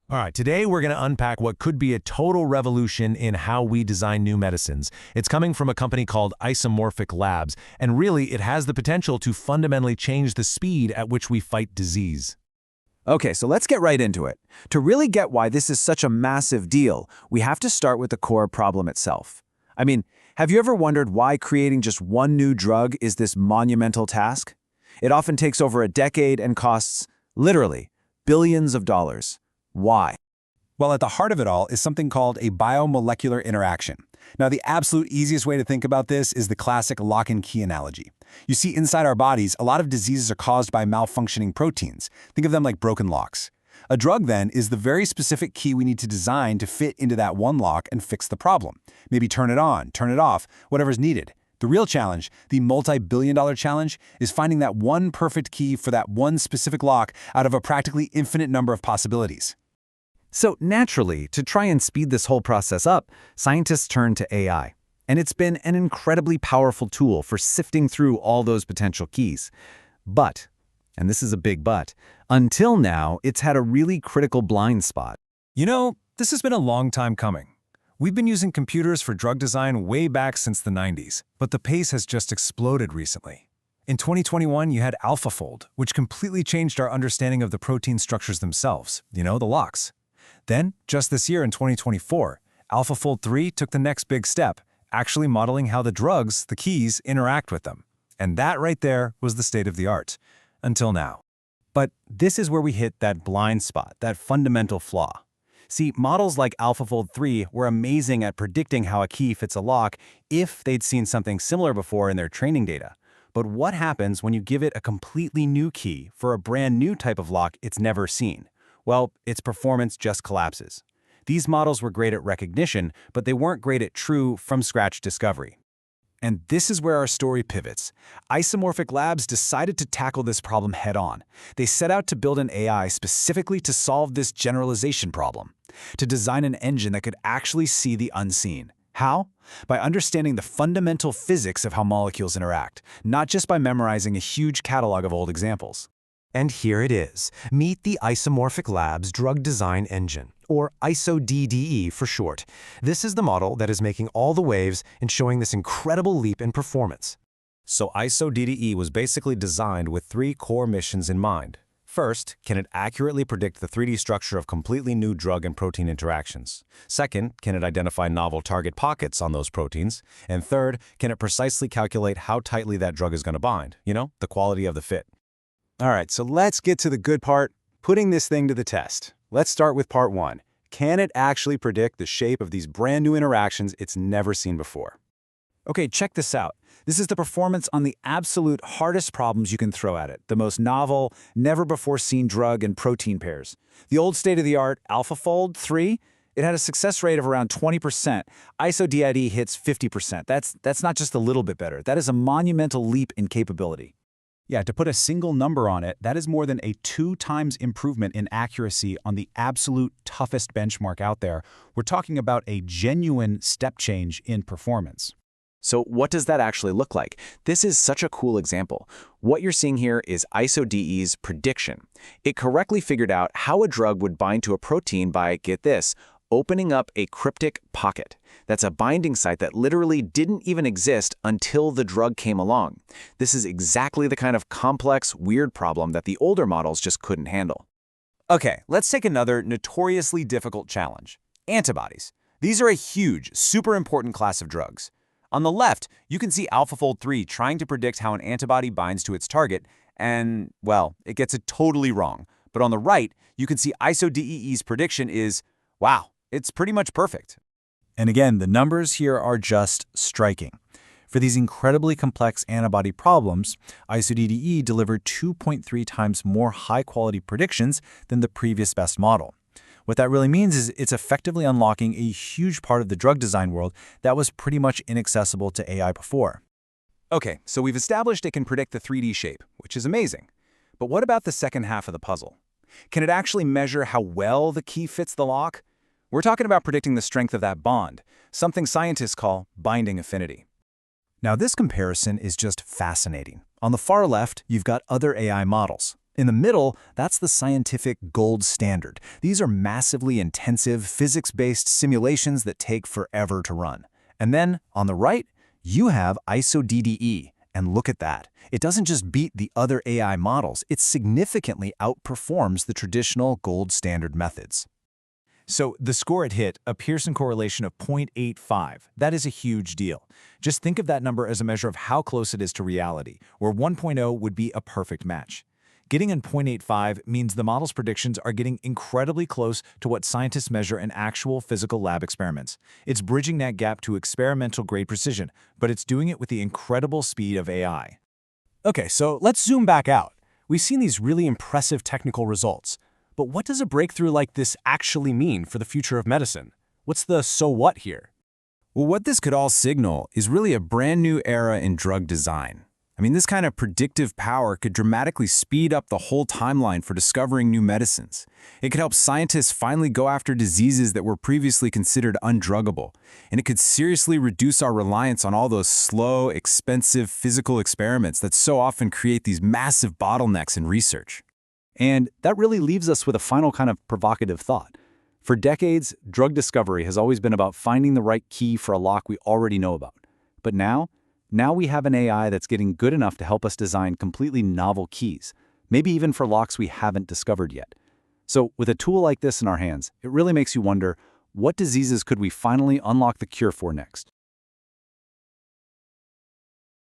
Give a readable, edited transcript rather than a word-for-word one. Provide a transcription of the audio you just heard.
All right, today we're going to unpack what could be a total revolution in how we design new medicines. It's coming from a company called Isomorphic Labs, and really it has the potential to fundamentally change the speed at which we fight disease. Okay, so let's get right into it. To really get why this is such a massive deal, we have to start with the core problem itself. I mean, have you ever wondered why creating just one new drug is this monumental task? It often takes over a decade and costs, literally, billions of dollars. Why? Well, at the heart of it all is something called a biomolecular interaction. Now, the absolute easiest way to think about this is the classic lock and key analogy. You see, inside our bodies, a lot of diseases are caused by malfunctioning proteins. Think of them like broken locks. A drug, then, is the very specific key we need to design to fit into that one lock and fix the problem. Maybe turn it on, turn it off, whatever's needed. The real challenge, the multi-billion-dollar challenge, is finding that one perfect key for that one specific lock out of a practically infinite number of possibilities. So naturally, to try and speed this whole process up, scientists turn to AI. And it's been an incredibly powerful tool for sifting through all those potential keys. But, and this is a big but, until now, it's had a really critical blind spot. You know, this has been a long time coming. We've been using computers for drug design way back since the 90s, but the pace has just exploded recently. In 2021, you had AlphaFold, which completely changed our understanding of the protein structures themselves, the locks. Then, just this year in 2024, AlphaFold 3 took the next big step, actually modeling how the drugs, the keys, interact with them. And that right there was the state of the art, until now. But this is where we hit that blind spot, that fundamental flaw. See, models like AlphaFold 3 were amazing at predicting how a key fits a lock if they'd seen something similar before in their training data. But what happens when you give it a completely new key for a brand new type of lock it's never seen? Well, its performance just collapses. These models were great at recognition, but they weren't great at true, from-scratch discovery. And this is where our story pivots. Isomorphic Labs decided to tackle this problem head-on. They set out to build an AI specifically to solve this generalization problem, to design an engine that could actually see the unseen. How? By understanding the fundamental physics of how molecules interact, not just by memorizing a huge catalog of old examples. And here it is. Meet the Isomorphic Labs Drug Design Engine, or IsoDDE for short. This is the model that is making all the waves and showing this incredible leap in performance. So IsoDDE was basically designed with three core missions in mind. First, can it accurately predict the 3D structure of completely new drug and protein interactions? Second, can it identify novel target pockets on those proteins? And third, can it precisely calculate how tightly that drug is going to bind? The quality of the fit. All right, so let's get to the good part, putting this thing to the test. Let's start with part one. Can it actually predict the shape of these brand new interactions it's never seen before? Okay, check this out. This is the performance on the absolute hardest problems you can throw at it, the most novel, never-before-seen drug and protein pairs. The old state-of-the-art AlphaFold 3, it had a success rate of around 20%. IsoDDE hits 50%. That's not just a little bit better. That is a monumental leap in capability. Yeah, to put a single number on it, that is more than a 2x improvement in accuracy on the absolute toughest benchmark out there. We're talking about a genuine step change in performance. So what does that actually look like? This is such a cool example. What you're seeing here is IsoDDE's prediction. It correctly figured out how a drug would bind to a protein by, get this, opening up a cryptic pocket. That's a binding site that literally didn't even exist until the drug came along. This is exactly the kind of complex, weird problem that the older models just couldn't handle. Okay, let's take another notoriously difficult challenge. Antibodies. These are a huge, super important class of drugs. On the left, you can see AlphaFold 3 trying to predict how an antibody binds to its target, and, well, it gets it totally wrong. But on the right, you can see IsoDDE's prediction is, wow, it's pretty much perfect. And again, the numbers here are just striking. For these incredibly complex antibody problems, IsoDDE delivered 2.3 times more high-quality predictions than the previous best model. What that really means is it's effectively unlocking a huge part of the drug design world that was pretty much inaccessible to AI before. Okay, so we've established it can predict the 3D shape, which is amazing. But what about the second half of the puzzle? Can it actually measure how well the key fits the lock? We're talking about predicting the strength of that bond, something scientists call binding affinity. Now, this comparison is just fascinating. On the far left, you've got other AI models. In the middle, that's the scientific gold standard. These are massively intensive, physics-based simulations that take forever to run. And then, on the right, you have IsoDDE. And look at that. It doesn't just beat the other AI models, it significantly outperforms the traditional gold standard methods. So the score it hit, a Pearson correlation of 0.85. That is a huge deal. Just think of that number as a measure of how close it is to reality, where 1.0 would be a perfect match. Getting in 0.85 means the model's predictions are getting incredibly close to what scientists measure in actual physical lab experiments. It's bridging that gap to experimental-grade precision, but it's doing it with the incredible speed of AI. Okay, so let's zoom back out. We've seen these really impressive technical results. But what does a breakthrough like this actually mean for the future of medicine? What's the so what here? Well, what this could all signal is really a brand new era in drug design. I mean, this kind of predictive power could dramatically speed up the whole timeline for discovering new medicines. It could help scientists finally go after diseases that were previously considered undruggable. And it could seriously reduce our reliance on all those slow, expensive physical experiments that so often create these massive bottlenecks in research. And that really leaves us with a final kind of provocative thought. For decades, drug discovery has always been about finding the right key for a lock we already know about. But now we have an AI that's getting good enough to help us design completely novel keys, maybe even for locks we haven't discovered yet. So with a tool like this in our hands, it really makes you wonder, what diseases could we finally unlock the cure for next?